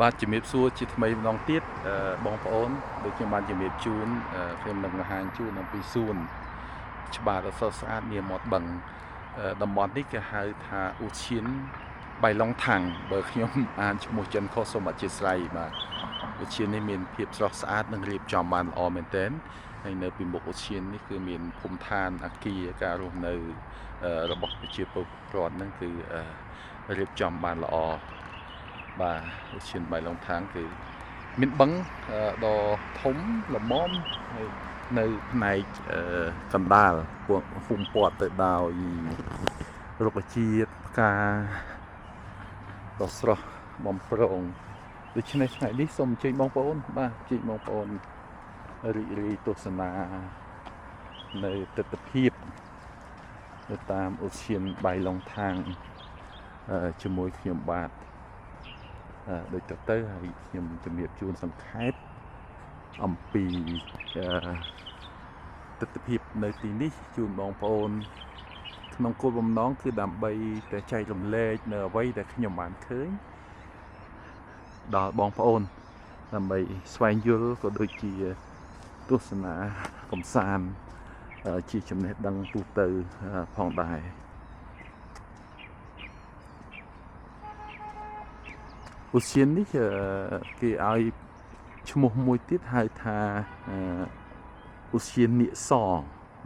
បាទជំរាបសួរជាថ្មីម្ដងទៀតបងប្អូនដូចខ្ញុំបានជំរាបជូនខ្ញុំនឹងបង្ហាញជូនអំពីសួនច្បារដ៏ស្រស់ស្អាតនាមាត់បឹងតំបន់នេះគេហៅថាឧឈានបៃឡុងថាំងបើខ្ញុំអានឈ្មោះចិនខុសសូមអធិស្ឋានបាទឧឈាននេះមានភាពស្រស់ស្អាតនិងរៀបចំបានល្អមែនទែនហើយនៅពីមុខឧឈាននេះគឺមានភូមិឋានអគារការរស់នៅរបស់ប្រជាពលរដ្ឋហ្នឹងគឺរៀបចំបានល្អបាទឧឈានបៃឡុងថាំងគឺមានបឹងដ៏ធំល្មមហើយនៅផ្នែកកណ្ដាលពួកភូមិព័ទ្ធទៅដោយរុក្ខជាតិផ្កាដ៏ស្រស់បំព្រងដូច្នេះថ្ងៃនេះសូមអញ្ជើញបងប្អូនបាទអញ្ជើញបងប្អូនរីករាយទស្សនានៅទស្សនភាពទៅតាមឧឈានបៃឡុងថាំងជាមួយខ្ញុំបាទដូចទៅហើយខ្ញុំជំរាបជូនសង្ខេបអំពីទស្សនភាពនៅទីនេះជូនបងប្អូនក្នុងគោលបំណងគឺដើម្បីតែចែករំលែកនៅអ្វីដែលខ្ញុំបានឃើញដល់បងប្អូនដើម្បីស្វែងយល់ក៏ដូចជាទស្សនាកំសាន្តជាចំណេះដឹងទូទៅផងដែរឧឈាននេះគេឲ្យឈ្មោះមួយទៀតហៅថាឧឈាននាគស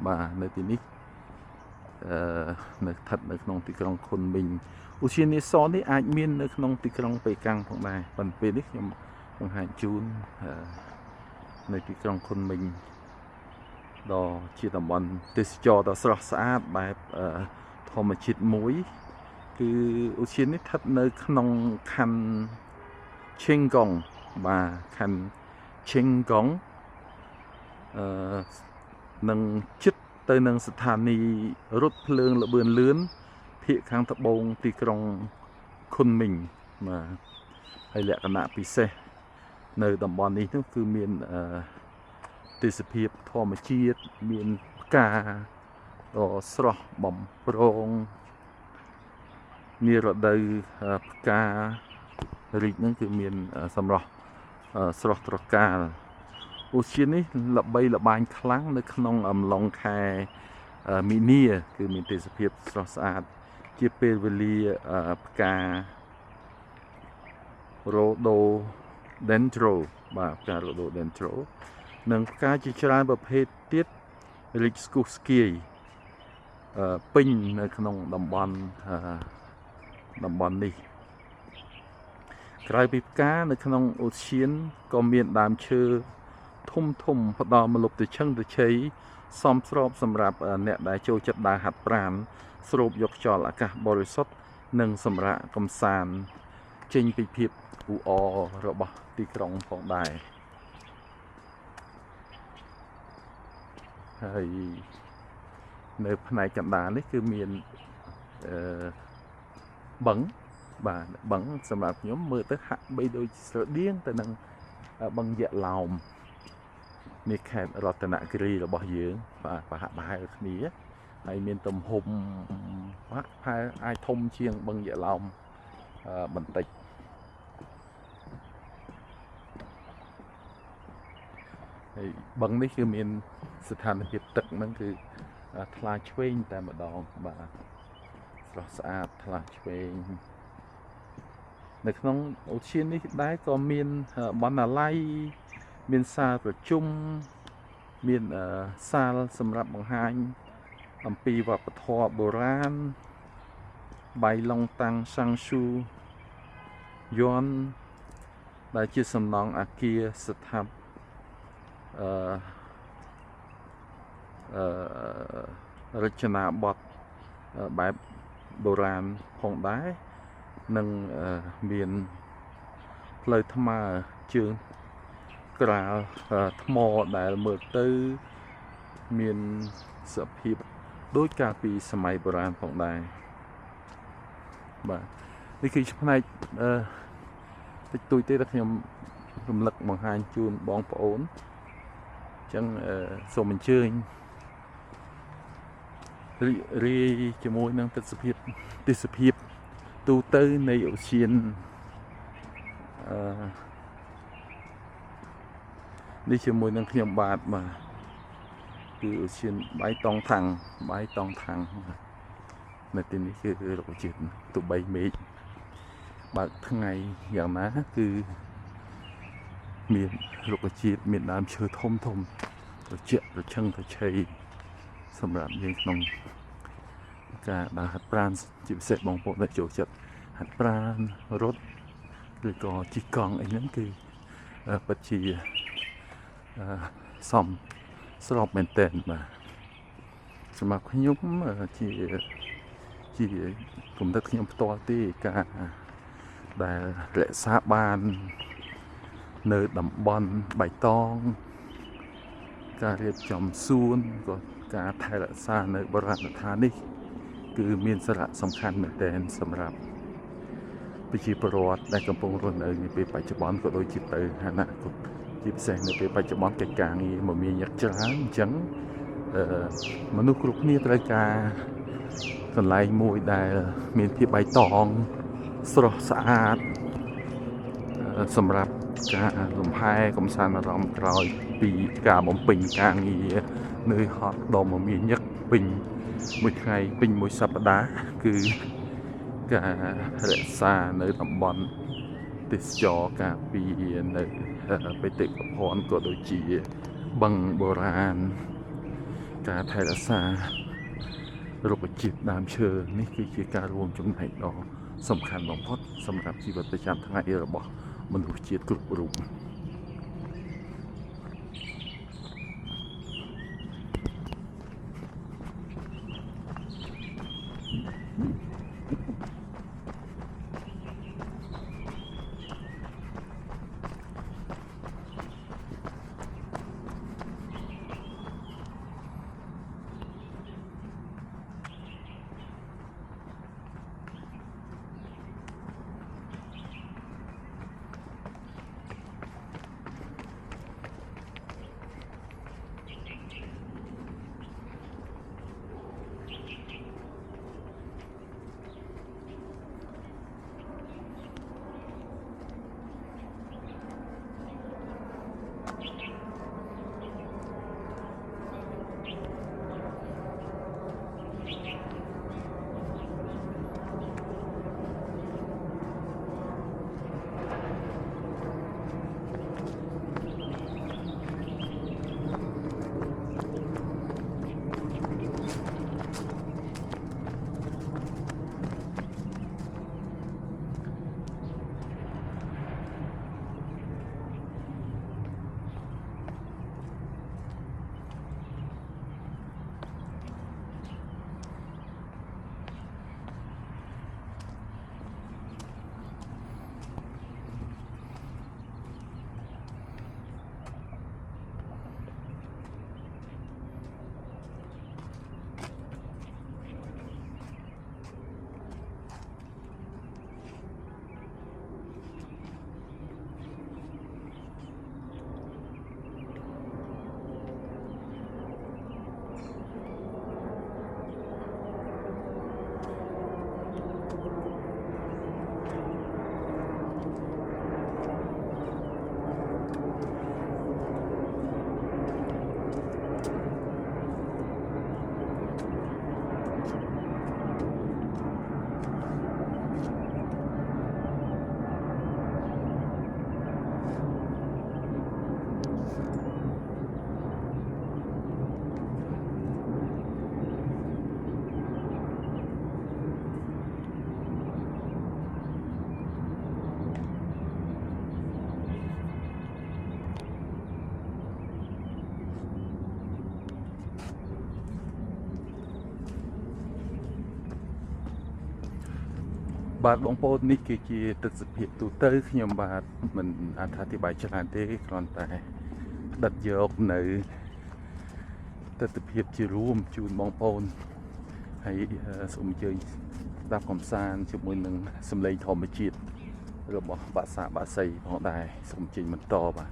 បាទនៅទីនេះនៅស្ថិតនៅក្នុងទីក្រុងខុនមីងឧឈាននាគសនេះអាចមាននៅក្នុងទីក្រុងប៉េកាំងផងដែរប៉ុន្តែពេលនេះខ្ញុំបង្ហាញជូននៅទីក្រុងខុនមីងដ៏ជាតំបន់ទេសចរណ៍ដ៏ស្រស់ស្អាតបែបធម្មជាតិមួយគឺឧឈាននេះស្ថិតនៅក្នុងខណ្ឌឈិងកុងបាទខណ្ឌឈិងកុងនឹងជិតទៅនឹងស្ថានីយ៍រថភ្លើងល្បឿនលឿនភាគខាងត្បូងទីក្រុងខុនមីងបាទហើយលក្ខណៈពិសេសនៅតំបន់នេះនោះគឺមានទេសភាពធម្មជាតិមានផ្កាដ៏ស្រស់បំព្រងនារដូវផ្ការីកហ្នឹងគឺមានសម្រស់ស្រស់ត្រកាលឧឈាននេះល្បីល្បាញខ្លាំងនៅក្នុងអំឡុងខែមីនាគឺមានទេសភាពស្រស់ស្អាតជាពេលវេលាផ្កា Rhododendron បាទផ្កា Rhododendron និងផ្កាជាច្រើនប្រភេទទៀតរីកស្គុះស្គាយពេញនៅក្នុងតំបន់នេះក្រៅពីផ្កានៅក្នុងឧឈានក៏មានដើមឈើធំផ្ដល់ម្លប់ទៅឈឹងទៅជ័យសមស្របសម្រាប់អ្នកដែលចូលចិត្តដើរហាត់ប្រាណស្រូបយកខ្យល់អាកាសបរិសុទ្ធនិងសម្រាកកម្សាន្តចេញពីភាពអ៊ូអររបស់ទីក្រុងផងដែរហើយនៅផ្នែកកណ្ដាលនេះគឺមានបឹងបាទបឹងសម្រាប់ខ្ញុំមើលទៅហាក់បីដូចស្រដៀងទៅនឹងបឹងយក្សឡោមនេះខេត្តរតនគិរីរបស់យើងបាទប្រហាក់ប្រហែលគ្នាហើយមានទំហំប្រហែលអាចធំជាងបឹងយក្សឡោមបន្តិចហើយបឹងនេះគឺមានស្ថានភាពទឹកហ្នឹងគឺថ្លាឆ្វេងតែម្ដងបាទស្រស់ស្អាតថ្លាឆ្វេងនៅក្នុងឧឈាននេះដែរក៏មានបណ្ណាល័យមានសាលប្រជុំមានសាលសម្រាប់បង្ហាញអំពីវប្បធម៌បុរាណបៃឡុងតាំងសាំងស៊ូយ័នដែលជាសំណង់អគារស្ថាបរចនាបថបែបបុរាណផងដែរនិងមានផ្លូវថ្មើរជើងក្រាលថ្មដែលមើលទៅមានសភាពដូចកាលពីសម័យបុរាណផងដែរបាទនេះគឺផ្នែកតិចតួចទេដែលខ្ញុំរំលឹកបង្ហាញជូនបងប្អូនអញ្ចឹងសូមអញ្ជើញរីជាមួយនឹងទេសភាពទូទៅនៃឧឈាន នេះជាមួយនឹងខ្ញុំបាទបាទគឺឧឈានបាយតងថាំងនៅទីនេះគឺរុក្ខជាតិទូបីមេឃបើកថ្ងៃយ៉ាងណាគឺមានរុក្ខជាតិមានដើមឈើធំត្រជាក់ត្រឈឹងត្រឈៃសម្រាប់យើងក្នុងការដើរហាត់ប្រាណជាពិសេសបងប្អូនដែលចូលចិត្តហាត់ប្រាណរត់ឬក៏ជិះកង់អីហ្នឹងគឺពិតជាសមស្របមែនទែនបាទសម្រាប់ខ្ញុំជាគំនិតខ្ញុំផ្ទាល់ទេការដែលរក្សាបាននៅតំបន់បៃតងការរៀបចំសួនក៏ការថែរក្សានៅបុរាណដ្ឋាននេះគឺមានសារៈសំខាន់មែនទែនសម្រាប់ប្រជាពលរដ្ឋដែលកំពុងរស់នៅនាពេលបច្ចុប្បន្នក៏ដូចជាទៅអនាគតជាពិសេសនៅពេលបច្ចុប្បន្នកិច្ចការងារមមាញឹកច្រើនអញ្ចឹងមនុស្សគ្រប់គ្នាត្រូវការកន្លែងមួយដែលមានភាពបៃតងស្រស់ស្អាតសម្រាប់ការលំហែកម្សាន្តអារម្មណ៍ក្រោយពីការបំពេញការងារនឿយហត់ដ៏មមាញឹកពេញមួយថ្ងៃពេញមួយសប្តាហ៍គឺការរក្សានៅតំបន់ទេសចរការពារនៅបេតិកភណ្ឌក៏ដូចជាបឹងបុរាណការថែរក្សារុក្ខជាតិដើមឈើនេះគឺជាការរួមចំណែកដ៏សំខាន់បំផុតសម្រាប់ជីវិតប្រចាំថ្ងៃរបស់មនុស្សជាតិគ្រប់រូបបាទបងប្អូននេះគឺជាទស្សនវិជ្ជាទូទៅខ្ញុំបាទមិនអត្ថាធិប្បាយច្រើនទេគ្រាន់តែផ្ដិតយកនៅទស្សនវិជ្ជាជារួមជូនបងប្អូនហើយសូមអញ្ជើញស្ដាប់កំសាន្តជាមួយនឹងសម្លេងធម្មជាតិរបស់បាសាបាសីផងដែរសូមអញ្ជើញបន្តបាទ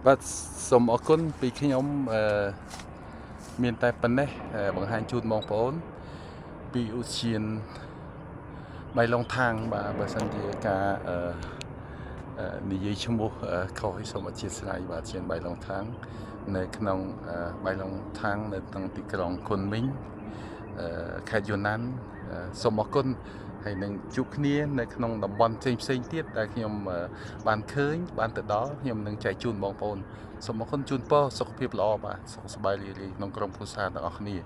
បាទសូមអរគុណពីខ្ញុំមានតែប៉ុណ្ណេះបង្ហាញជូនបងប្អូនពីឧទ្យានបៃលងថាងបាទបើសិនជាការនិយាយឈ្មោះខុសឲ្យសូមអធិស្ឋានបាទឧទ្យានបៃលងថាងនៅក្នុងបៃលងថាងនៅក្នុងទីក្រុងគុនមីងខេត្តយូណានសូមអរគុណហើយនឹងជួបគ្នានៅក្នុងតំបន់ផ្សេងទៀតដែលខ្ញុំបានឃើញបានទៅដល់ខ្ញុំនឹងចែកជូនបងប្អូនសូមអរគុណជូនពរសុខភាពល្អបាទសុខសប្បាយរីករាយក្នុងក្រុមគ្រួសារទាំងអស់គ្នា